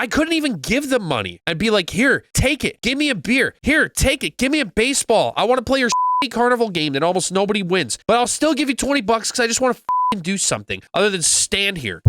I couldn't even give them money. I'd be like, here, take it. Give me a beer. Here, take it. Give me a baseball. I want to play your carnival game that almost nobody wins. But I'll still give you $20 because I just want to do something other than stand here.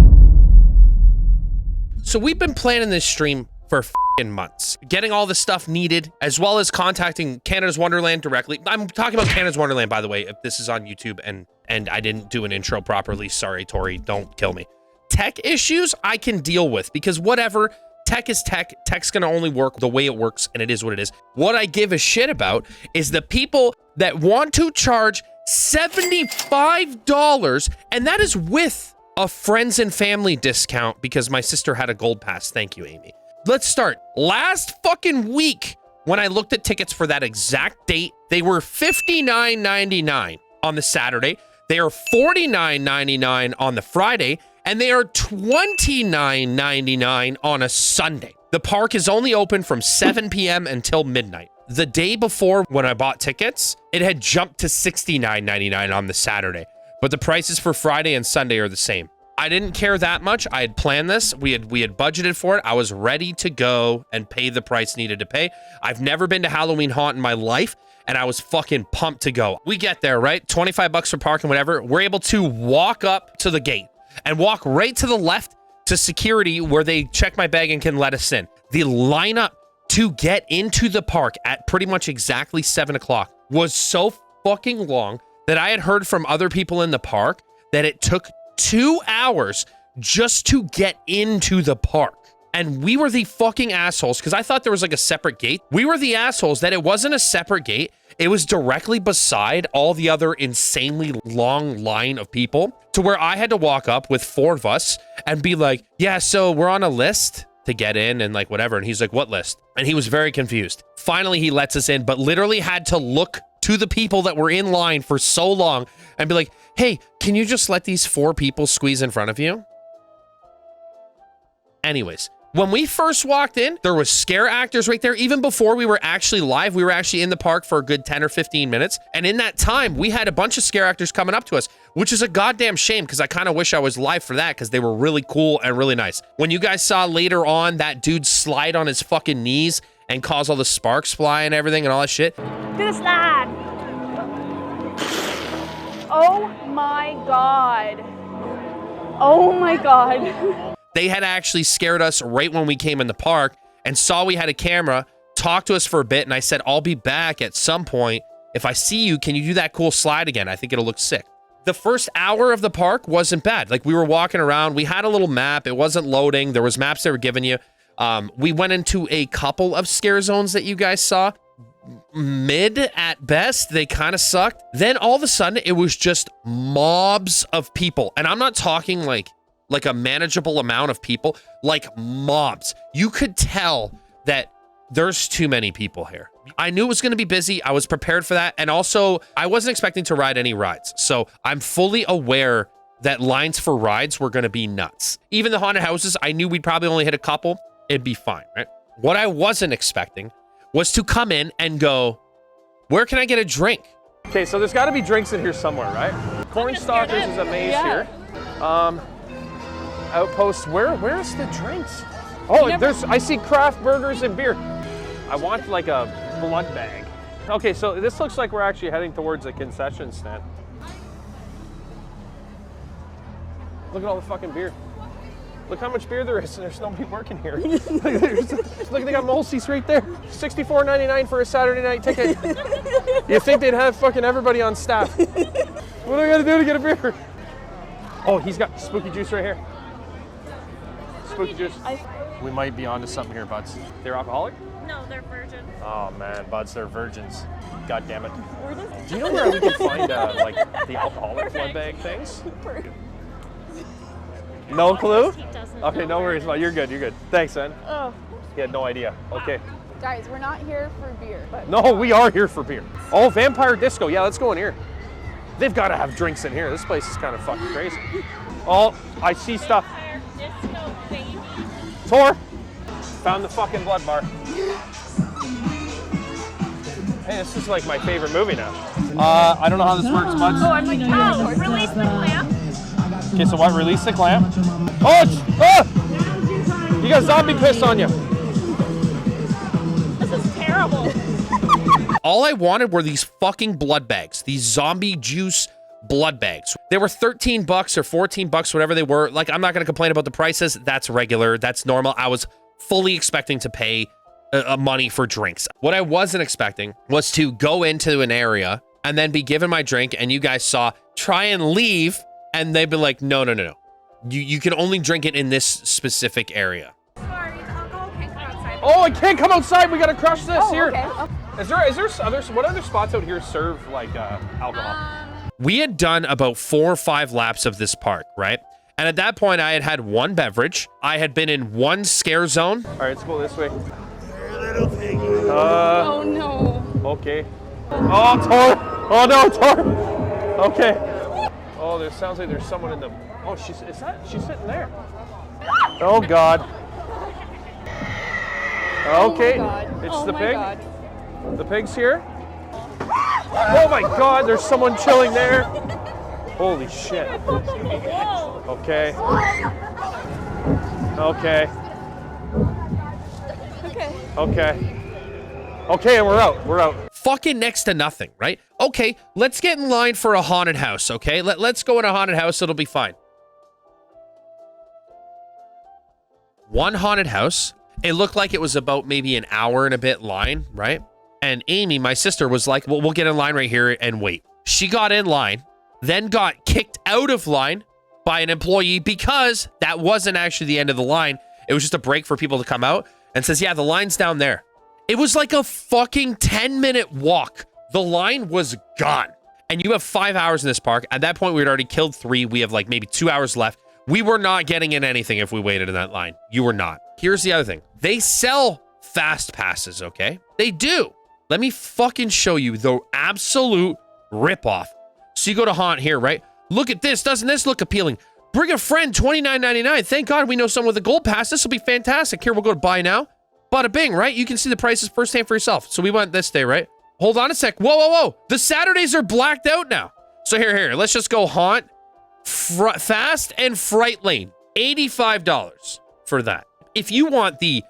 So we've been planning this stream for months, getting all the stuff needed, as well as contacting Canada's Wonderland directly. I'm talking about Canada's Wonderland, by the way, if this is on YouTube and I didn't do an intro properly. Sorry, Tori, don't kill me. Tech issues I can deal with because whatever, tech is tech. Tech's gonna only work the way it works, and it is what it is. What I give a shit about is the people that want to charge $75, and that is with a friends and family discount because my sister had a gold pass. Thank you, Amy. Let's start. Last fucking week, when I looked at tickets for that exact date, they were $59.99 on the Saturday. They are $49.99 on the Friday, and they are $29.99 on a Sunday. The park is only open from 7 p.m. until midnight. The day before, when I bought tickets, it had jumped to $69.99 on the Saturday, but the prices for Friday and Sunday are the same. I didn't care that much. I had planned this. We had budgeted for it. I was ready to go and pay the price needed to pay. I've never been to Halloween Haunt in my life, and I was fucking pumped to go. We get there, right? $25 for parking, whatever. We're able to walk up to the gate and walk right to the left to security where they check my bag and can let us in. The lineup to get into the park at pretty much exactly 7 o'clock was so fucking long that I had heard from other people in the park that it took 2 hours just to get into the park. And we were the fucking assholes because I thought there was like a separate gate. We were the assholes that it wasn't a separate gate. It was directly beside all the other insanely long line of people to where I had to walk up with 4 of us and be like, yeah, so we're on a list to get in and like whatever. And he's like, what list? And he was very confused. Finally, he lets us in, but literally had to look to the people that were in line for so long and be like, hey, can you just let these 4 people squeeze in front of you? Anyways, when we first walked in, there was scare actors right there. Even before we were actually live, we were actually in the park for a good 10 or 15 minutes. And in that time, we had a bunch of scare actors coming up to us, which is a goddamn shame because I kind of wish I was live for that because they were really cool and really nice. When you guys saw later on that dude slide on his fucking knees and cause all the sparks fly and everything and all that shit. Do the slide. Oh my God. Oh my God. They had actually scared us right when we came in the park and saw we had a camera, talked to us for a bit, and I said, I'll be back at some point. If I see you, can you do that cool slide again? I think it'll look sick. The first hour of the park wasn't bad. Like, we were walking around. We had a little map. It wasn't loading. There was maps they were giving you. We went into a couple of scare zones that you guys saw. Mid at best. They kind of sucked. Then all of a sudden, it was just mobs of people. And I'm not talking like a manageable amount of people, like mobs. You could tell that there's too many people here. I knew it was going to be busy. I was prepared for that. And also, I wasn't expecting to ride any rides. So I'm fully aware that lines for rides were going to be nuts. Even the haunted houses, I knew we'd probably only hit a couple. It'd be fine, right? What I wasn't expecting was to come in and go, where can I get a drink? Okay, so there's got to be drinks in here somewhere, right? Cornstalkers is a maze here. Outposts, where's the drinks? Oh, I see craft burgers and beer. I want like a blood bag. Okay, so this looks like we're actually heading towards a concession stand. Look at all the fucking beer. Look how much beer there is, and there's nobody working here. Look, they got Molsey's right there. $64.99 for a Saturday night ticket. You'd think they'd have fucking everybody on staff. What do I gotta do to get a beer? Oh, he's got spooky juice right here. Spooky juice. We might be onto something here, buds. They're alcoholic? No, they're virgin. Oh man, buds, they're virgins. God damn it. Do you know where we can find like the alcoholic blood bag things? No clue? Okay, no worries. Well, you're good. You're good. Thanks, man. Oh. He had no idea. Okay. Guys, we're not here for beer. But no, we are here for beer. Oh, Vampire Disco. Yeah, let's go in here. They've got to have drinks in here. This place is kind of fucking crazy. Oh, I see stuff. Disco, baby. Tor, found the fucking blood bar. Hey, this is like my favorite movie now. I don't know how this works, buds. Oh, I'm like, oh, release the clamp. Okay, so what? Release the clamp. Oh! You got zombie piss on you. This is terrible. All I wanted were these fucking blood bags, these zombie juice blood bags. They were 13 bucks or 14 bucks, whatever they were. Like, I'm not going to complain about the prices. That's regular. That's normal. I was fully expecting to pay money for drinks. What I wasn't expecting was to go into an area and then be given my drink, and you guys saw, try and leave, and they'd be like, no. You can only drink it in this specific area. Sorry, the alcohol can't come outside. Oh, it can't come outside. We gotta crush this here. Okay. Is there what other spots out here serve like alcohol? We had done about 4 or 5 laps of this park, right? And at that point, I had had one beverage. I had been in one scare zone. All right, let's go this way. Oh no. Okay. Oh, Tor. Oh no, Tor. Okay. Oh, there sounds like there's someone in the. Oh, she's sitting there. Oh God. Okay, it's the pig. The pig's here. Oh my God, there's someone chilling there. Holy shit. Okay. Okay. Okay, and we're out. Fucking next to nothing, right? Okay, let's get in line for a haunted house, okay? Let's go in a haunted house, it'll be fine. One haunted house. It looked like it was about maybe an hour and a bit line, right? And Amy, my sister, was like, well, we'll get in line right here and wait. She got in line, then got kicked out of line by an employee because that wasn't actually the end of the line. It was just a break for people to come out, and says, yeah, the line's down there. It was like a fucking 10-minute walk. The line was gone. And you have 5 hours in this park. At that point, we had already killed 3. We have like maybe 2 hours left. We were not getting in anything if we waited in that line. You were not. Here's the other thing. They sell fast passes, okay? They do. Let me fucking show you the absolute ripoff. So you go to Haunt here, right? Look at this. Doesn't this look appealing? Bring a friend, $29.99. Thank God we know someone with a gold pass. This will be fantastic. Here, we'll go to buy now. Bada bing, right? You can see the prices firsthand for yourself. So we went this day, right? Hold on a sec. Whoa. The Saturdays are blacked out now. So here. Let's just go Haunt, Fast, and Fright Lane. $85 for that. If you want the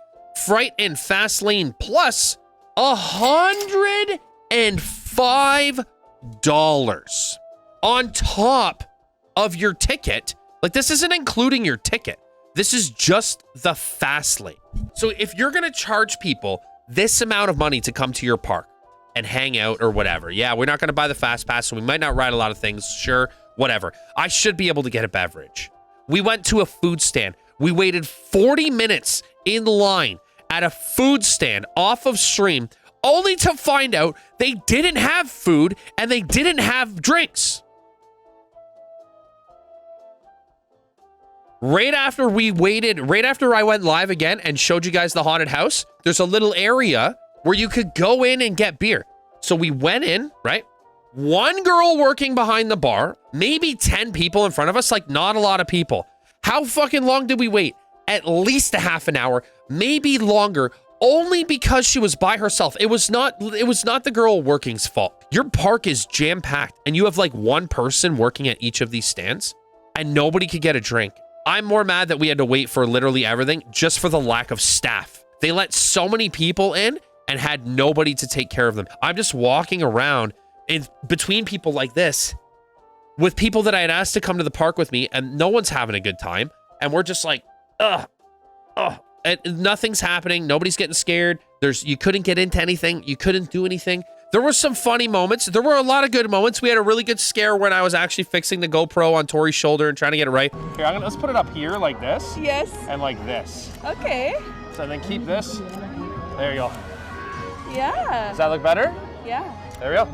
Fright and Fast Lane Plus, $105 on top of your ticket. Like, this isn't including your ticket. This is just the fast lane. So if you're going to charge people this amount of money to come to your park and hang out or whatever, yeah, we're not going to buy the fast pass, so we might not ride a lot of things. Sure, whatever. I should be able to get a beverage. We went to a food stand. We waited 40 minutes in line at a food stand off of stream, only to find out they didn't have food and they didn't have drinks. Right after I went live again and showed you guys the haunted house, there's a little area where you could go in and get beer. So we went in, right? One girl working behind the bar, maybe 10 people in front of us, like not a lot of people. How fucking long did we wait? At least a half an hour, maybe longer, only because she was by herself. It was not the girl working's fault. Your park is jam-packed and you have like one person working at each of these stands and nobody could get a drink. I'm more mad that we had to wait for literally everything just for the lack of staff. They let so many people in and had nobody to take care of them. I'm just walking around in between people like this with people that I had asked to come to the park with me, and no one's having a good time. And we're just like, ugh. And nothing's happening. Nobody's getting scared. You couldn't get into anything. You couldn't do anything. There were some funny moments. There were a lot of good moments. We had a really good scare when I was actually fixing the GoPro on Tori's shoulder and trying to get it right. Here, let's put it up here like this. Yes. And like this. Okay. So then keep this. There you go. Yeah. Does that look better? Yeah. There we go.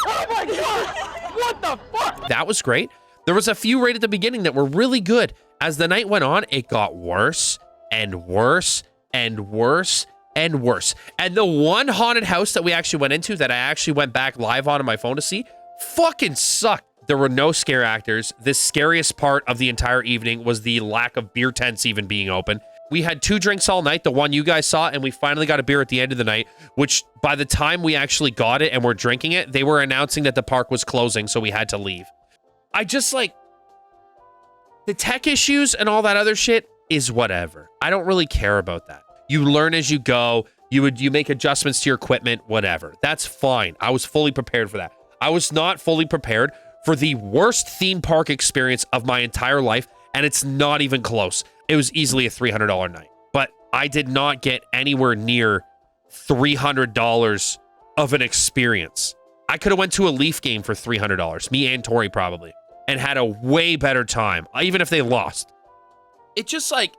Oh my God! What the fuck? That was great. There was a few right at the beginning that were really good. As the night went on, it got worse and worse and worse and worse. And the one haunted house that we actually went into that I actually went back live on my phone to see fucking sucked. There were no scare actors. The scariest part of the entire evening was the lack of beer tents even being open. We had 2 drinks all night, the one you guys saw, and we finally got a beer at the end of the night, which by the time we actually got it and were drinking it, they were announcing that the park was closing, so we had to leave. I just like, the tech issues and all that other shit, is whatever. I don't really care about that. You learn as you go. You make adjustments to your equipment, whatever. That's fine. I was fully prepared for that. I was not fully prepared for the worst theme park experience of my entire life, and it's not even close. It was easily a $300 night, but I did not get anywhere near $300 of an experience. I could have went to a Leaf game for $300, me and Tori probably, and had a way better time, even if they lost. It's just like,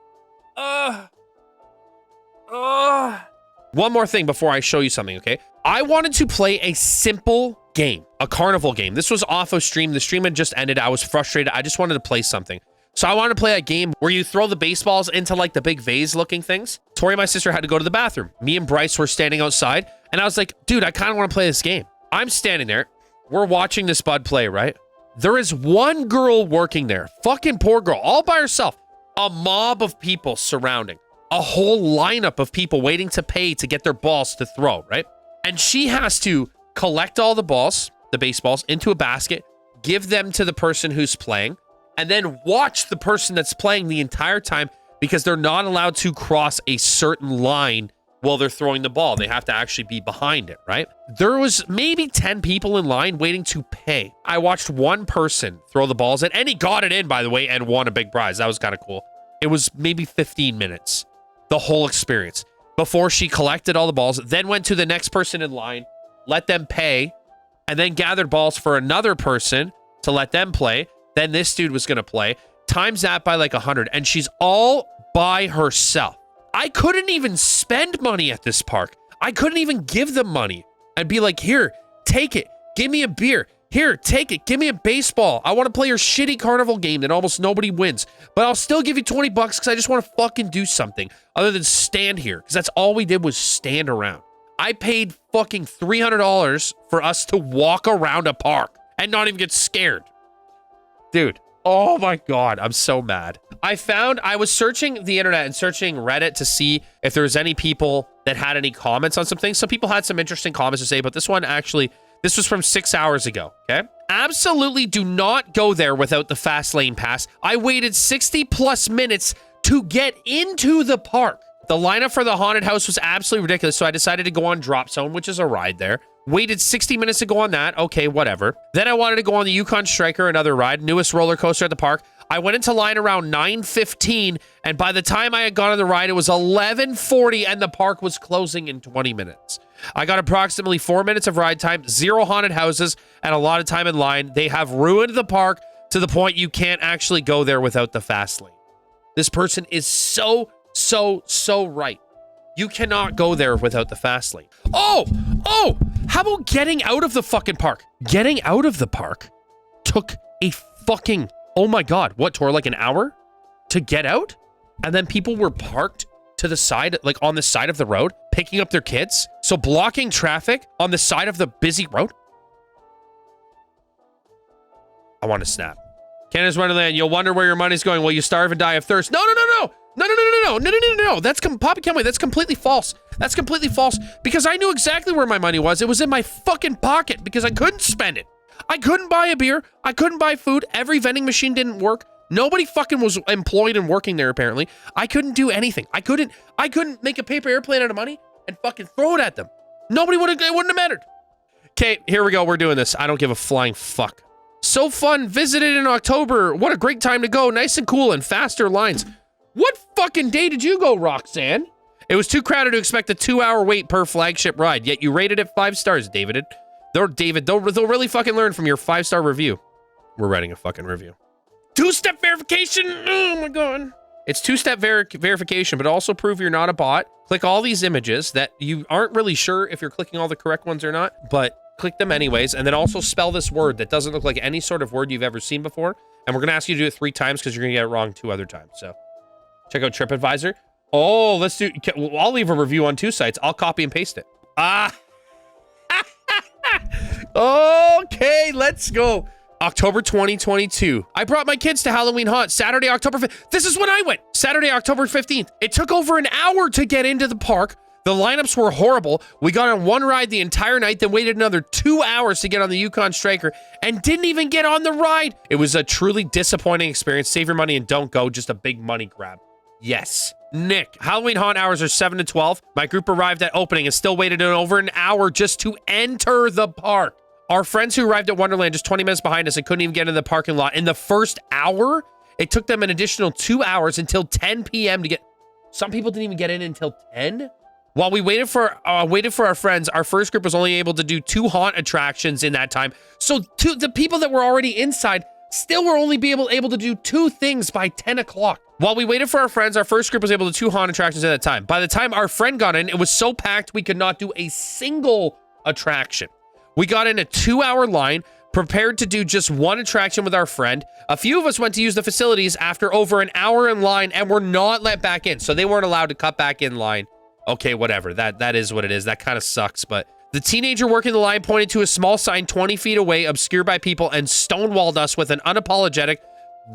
One more thing before I show you something, okay? I wanted to play a simple game, a carnival game. This was off of stream. The stream had just ended. I was frustrated. I just wanted to play something. So I wanted to play a game where you throw the baseballs into like the big vase looking things. Tori, my sister, had to go to the bathroom. Me and Bryce were standing outside, and I was like, dude, I kind of want to play this game. I'm standing there. We're watching this bud play, right? There is one girl working there. Fucking poor girl, all by herself. A mob of people surrounding. A whole lineup of people waiting to pay to get their balls to throw, right? And she has to collect all the balls, the baseballs, into a basket, give them to the person who's playing, and then watch the person that's playing the entire time because they're not allowed to cross a certain line while they're throwing the ball. They have to actually be behind it, right? There was maybe 10 people in line waiting to pay. I watched one person throw the balls in, and he got it in, by the way, and won a big prize. That was kind of cool. It was maybe 15 minutes, the whole experience, before she collected all the balls, then went to the next person in line, let them pay, and then gathered balls for another person to let them play. Then this dude was going to play. Times that by like 100, and she's all by herself. I couldn't even spend money at this park. I couldn't even give them money. I'd be like, here, take it. Give me a beer. Here, take it. Give me a baseball. I want to play your shitty carnival game that almost nobody wins. But I'll still give you 20 bucks because I just want to fucking do something other than stand here. Because that's all we did was stand around. I paid fucking $300 for us to walk around a park and not even get scared. Dude, oh my God, I'm so mad. I was searching the internet and searching Reddit to see if there was any people that had any comments on some things. Some people had some interesting comments to say, but this one actually, this was from 6 hours ago, okay? Absolutely do not go there without the fast lane pass. I waited 60 plus minutes to get into the park. The lineup for the haunted house was absolutely ridiculous, so I decided to go on Drop Zone, which is a ride there. Waited 60 minutes to go on that. Okay, whatever. Then I wanted to go on the Yukon Striker, another ride, newest roller coaster at the park. I went into line around 9:15, and by the time I had gone on the ride, it was 11:40, and the park was closing in 20 minutes. I got approximately 4 minutes of ride time, 0 haunted houses, and a lot of time in line. They have ruined the park to the point you can't actually go there without the fast lane. This person is so right. You cannot go there without the fast lane. Oh, how about getting out of the fucking park? Getting out of the park took a fucking, oh my God, what, Tor, like an hour to get out? And then people were parked to the side, like on the side of the road, picking up their kids. So blocking traffic on the side of the busy road. I want to snap. Canada's Wonderland, you'll wonder where your money's going. Will you starve and die of thirst? No. That's Poppy Kenway. That's completely false. That's completely false because I knew exactly where my money was. It was in my fucking pocket because I couldn't spend it. I couldn't buy a beer. I couldn't buy food. Every vending machine didn't work. Nobody fucking was employed and working there apparently. I couldn't do anything. I couldn't make a paper airplane out of money and fucking throw it at them. It wouldn't have mattered. Okay, here we go. We're doing this. I don't give a flying fuck. So fun. Visited in October. What a great time to go. Nice and cool and faster lines. What fucking day did you go, Roxanne? It was too crowded to expect a 2-hour wait per flagship ride, yet you rated it 5 stars, David. They'll really fucking learn from your 5-star review. We're writing a fucking review. 2-step verification. Oh my God. It's 2-step verification, but also prove you're not a bot. Click all these images that you aren't really sure if you're clicking all the correct ones or not, but click them anyways. And then also spell this word that doesn't look like any sort of word you've ever seen before. And we're going to ask you to do it 3 times because you're going to get it wrong 2 other times. So check out TripAdvisor. Oh, let's do, I'll leave a review on 2 sites. I'll copy and paste it. Okay, let's go. October 2022. I brought my kids to Halloween Haunt Saturday, October 5th. This is when I went. Saturday, October 15th. It took over an hour to get into the park. The lineups were horrible. We got on one ride the entire night, then waited another 2 hours to get on the Yukon Striker and didn't even get on the ride. It was a truly disappointing experience. Save your money and don't go. Just a big money grab. Yes. Nick, Halloween haunt hours are 7 to 12. My group arrived at opening and still waited over an hour just to enter the park. Our friends who arrived at Wonderland just 20 minutes behind us and couldn't even get into the parking lot. In the first hour, it took them an additional 2 hours until 10 p.m. to get... Some people didn't even get in until 10? While we waited for our friends, our first group was only able to do 2 haunt attractions in that time. So the people that were already inside still were only able to do 2 things by 10 o'clock. While we waited for our friends, our first group was able to do 2 haunt attractions at that time. By the time our friend got in, it was so packed we could not do a single attraction. We got in a 2-hour line, prepared to do just 1 attraction with our friend. A few of us went to use the facilities after over an hour in line and were not let back in, so they weren't allowed to cut back in line. Okay, whatever. That is what it is. That kind of sucks, but the teenager working the line pointed to a small sign 20 feet away, obscured by people, and stonewalled us with an unapologetic,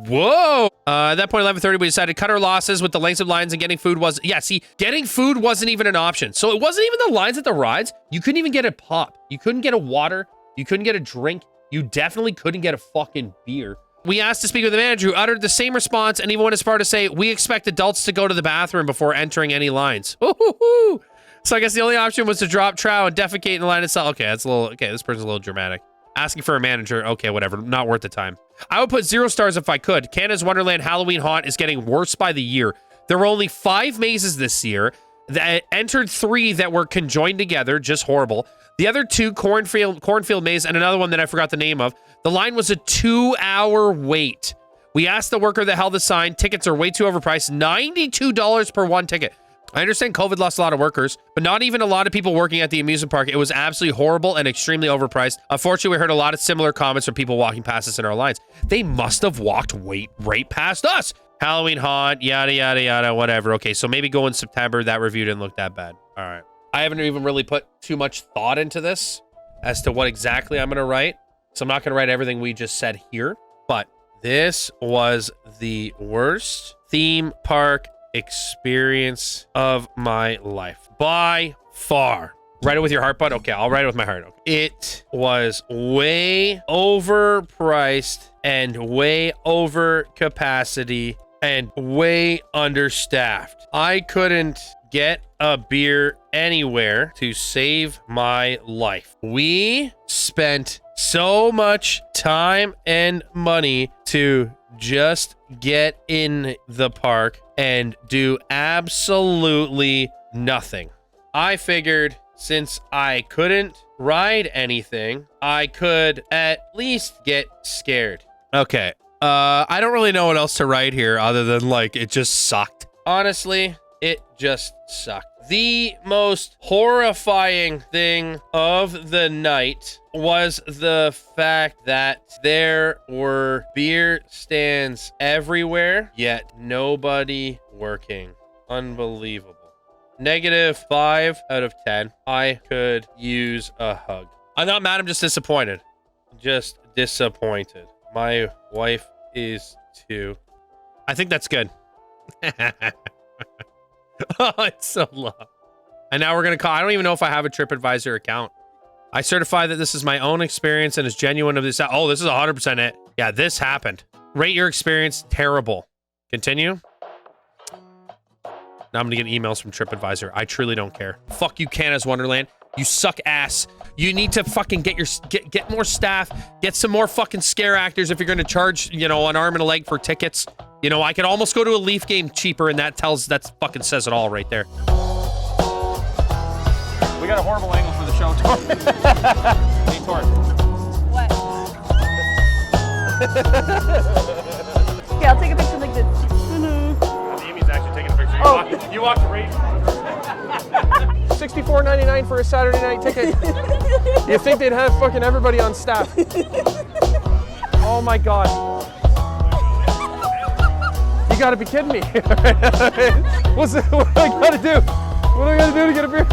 whoa. At that point, 11:30, we decided to cut our losses with the lengths of lines, and getting food was, yeah, see, getting food wasn't even an option. So it wasn't even the lines at the rides. You couldn't even get a pop. You couldn't get a water. You couldn't get a drink. You definitely couldn't get a fucking beer. We asked to speak with the manager, who uttered the same response and even went as far to say, we expect adults to go to the bathroom before entering any lines. Ooh-hoo-hoo. So I guess the only option was to drop trow and defecate in the line itself. Okay, that's a little, okay, this person's a little dramatic. Asking for a manager, okay, whatever, not worth the time. I would put 0 stars if I could. Canada's Wonderland Halloween haunt is getting worse by the year. There were only 5 mazes this year. That entered 3 that were conjoined together, just horrible. The other 2, Cornfield Maze, and another one that I forgot the name of. The line was a 2-hour wait. We asked the worker that held the sign, tickets are way too overpriced, $92 per 1 ticket. I understand COVID lost a lot of workers, but not even a lot of people working at the amusement park. It was absolutely horrible and extremely overpriced. Unfortunately, we heard a lot of similar comments from people walking past us in our lines. They must have walked right past us. Halloween haunt, yada, yada, yada, whatever. Okay, so maybe go in September. That review didn't look that bad. All right. I haven't even really put too much thought into this as to what exactly I'm going to write. So I'm not going to write everything we just said here, but this was the worst theme park experience of my life by far. Write it with your heart, bud. Okay, I'll write it with my heart. Okay. It was way overpriced and way over capacity and way understaffed. I couldn't get a beer anywhere to save my life. We spent so much time and money to just get in the park and do absolutely nothing. I figured since I couldn't ride anything, I could at least get scared. Okay. I don't really know what else to write here other than like, it just sucked. Honestly, it just sucked. The most horrifying thing of the night was the fact that there were beer stands everywhere, yet nobody working. Unbelievable. -5 out of 10. I could use a hug. I'm not mad, I'm just disappointed. Just disappointed. My wife is too. I think that's good. Oh, it's so long. And now we're going to call. I don't even know if I have a TripAdvisor account. I certify that this is my own experience and is genuine of this. Oh, this is 100% it. Yeah, this happened. Rate your experience terrible. Continue. Now I'm going to get emails from TripAdvisor. I truly don't care. Fuck you, Canada's Wonderland. You suck ass. You need to fucking get more staff. Get some more fucking scare actors if you're going to charge, you know, an arm and a leg for tickets. You know, I could almost go to a Leaf game cheaper, and that fucking says it all right there. We got a horrible angle for the show, Tor. Hey, Tor. What? Okay, I'll take a picture like this. Amy's actually taking a picture. You walked right. $64.99 for a Saturday night ticket. You think they'd have fucking everybody on staff? Oh my god. You gotta be kidding me. What do I gotta do? What do I gotta do to get a beer?